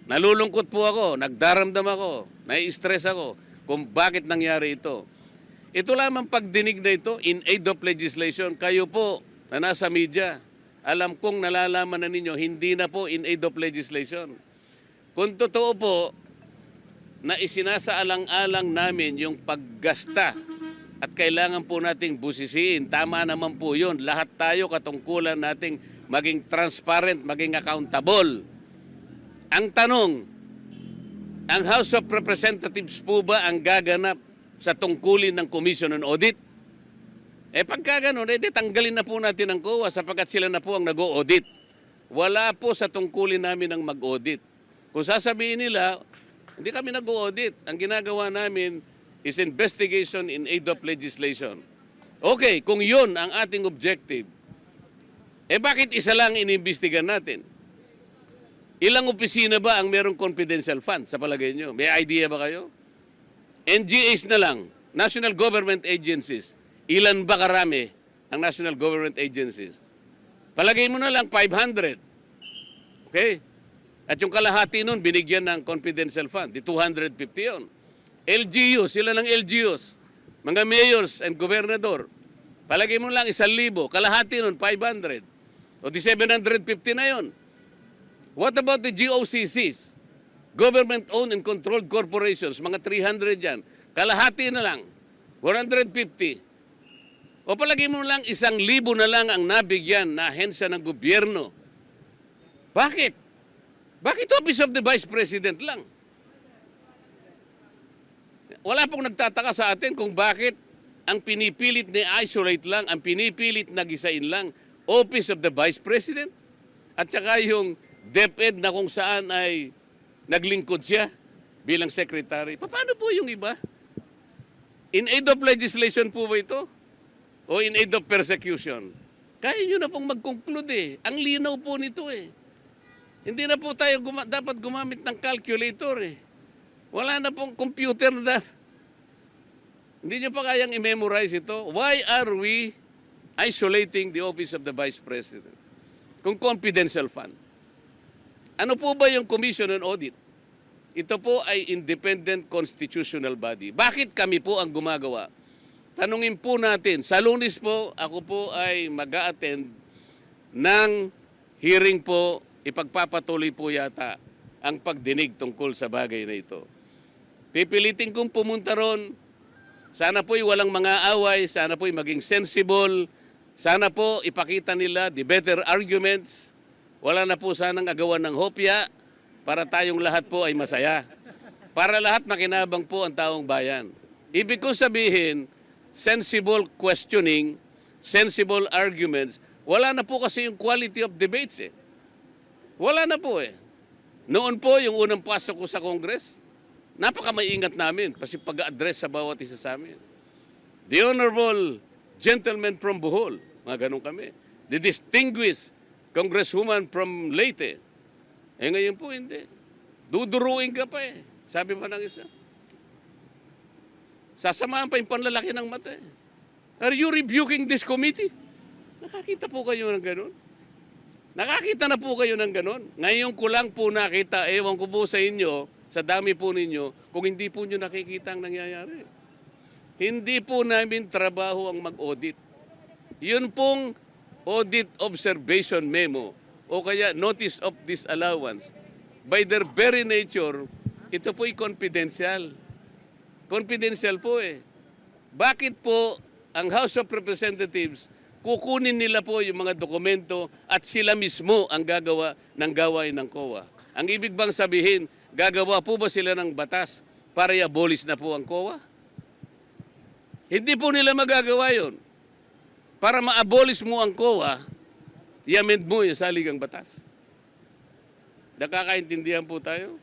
Nalulungkot po ako, nagdaramdam ako, nai-stress ako kung bakit nangyari ito. Ito lamang pagdinig na ito in aid of legislation. Kayo po na nasa media, alam kong nalalaman na ninyo, hindi na po in aid of legislation. Kung totoo po na isinasaalang-alang namin yung paggasta at kailangan po nating busisiin, tama naman po yun. Lahat tayo katungkulan nating maging transparent, maging accountable. Ang tanong, ang House of Representatives po ba ang gaganap sa tungkulin ng Commission on Audit? Pagka ganun, tanggalin na po natin ang COA sapagkat sila na po ang nag-o-audit. Wala po sa tungkulin namin ang mag-audit. Kung sasabihin nila, hindi kami nag-o-audit. Ang ginagawa namin is investigation in aid of legislation. Okay, kung yun ang ating objective, bakit isa lang inimbestigan natin? Ilang opisina ba ang merong confidential fund sa palagay nyo? May idea ba kayo? NGAs na lang, National Government Agencies. Ilan ba karami ang National Government Agencies? Palagay mo na lang 500. Okay? At yung kalahati nun, binigyan ng confidential fund. Di 250 yun. LGUs, sila ng LGUs. Mga mayors and gobernador. Palagay mo lang 1,000. Kalahati nun, 500. O di 750 na yun. What about the GOCCs? Government-owned and controlled corporations, mga 300 yan. Kalahati na lang, 150. O palagi mo lang 1,000 na lang ang nabigyan na ahensya ng gobyerno. Bakit? Bakit Office of the Vice President lang? Wala pong nagtataka sa atin kung bakit ang pinipilit na isolate lang, ang pinipilit na gisain lang, Office of the Vice President. At saka yung DepEd na kung saan ay naglingkod siya bilang secretary. Paano po yung iba? In aid of legislation po ba ito? O in aid of persecution? Kaya nyo na pong mag-conclude eh. Ang linaw po nito eh. Hindi na po tayo dapat gumamit ng calculator eh. Wala na pong computer na. Hindi nyo pa kayang i-memorize ito. Why are we isolating the Office of the Vice President? Kung confidential fund. Ano po ba yung Commission on Audit? Ito po ay independent constitutional body. Bakit kami po ang gumagawa? Tanungin po natin. Sa Lunes po, ako po ay mag-a-attend ng hearing po, ipagpapatuloy po yata ang pagdinig tungkol sa bagay na ito. Pipilitin kong pumunta ron. Sana po'y walang mga away, sana po'y maging sensible, sana po ipakita nila the better arguments. Wala na po sanang agawan ng hopya para tayong lahat po ay masaya. Para lahat makinabang po ang taong bayan. Ibig ko sabihin, sensible questioning, sensible arguments, wala na po kasi yung quality of debates eh. Wala na po eh. Noon po, yung unang pasok ko sa Congress, napaka-maingat namin kasi pag-address sa bawat isa sa amin. The Honorable Gentleman from Bohol, mga ganun kami. The Distinguished Congresswoman from Leyte. Ngayon po hindi. Duduruin ka pa eh. Sabi pa ng isa. Sasamahan pa yung panlalaki ng mata eh. Are you rebuking this committee? Nakakita po kayo ng ganun? Nakakita na po kayo ng ganun? Ngayon ko lang po nakita, ewan ko po sa inyo, sa dami po ninyo, kung hindi po nyo nakikita ang nangyayari. Hindi po namin trabaho ang mag-audit. Yun pong audit observation memo o kaya notice of disallowance, by their very nature, ito po'y confidential. Confidential po eh. Bakit po ang House of Representatives, kukunin nila po yung mga dokumento at sila mismo ang gagawa ng gawain ng COA? Ang ibig bang sabihin, gagawa po ba sila ng batas para i-abolish na po ang COA? Hindi po nila magagawa yun. Para ma-abolish mo ang COA, i-amend mo yung saligang batas. Nakakaintindihan po tayo?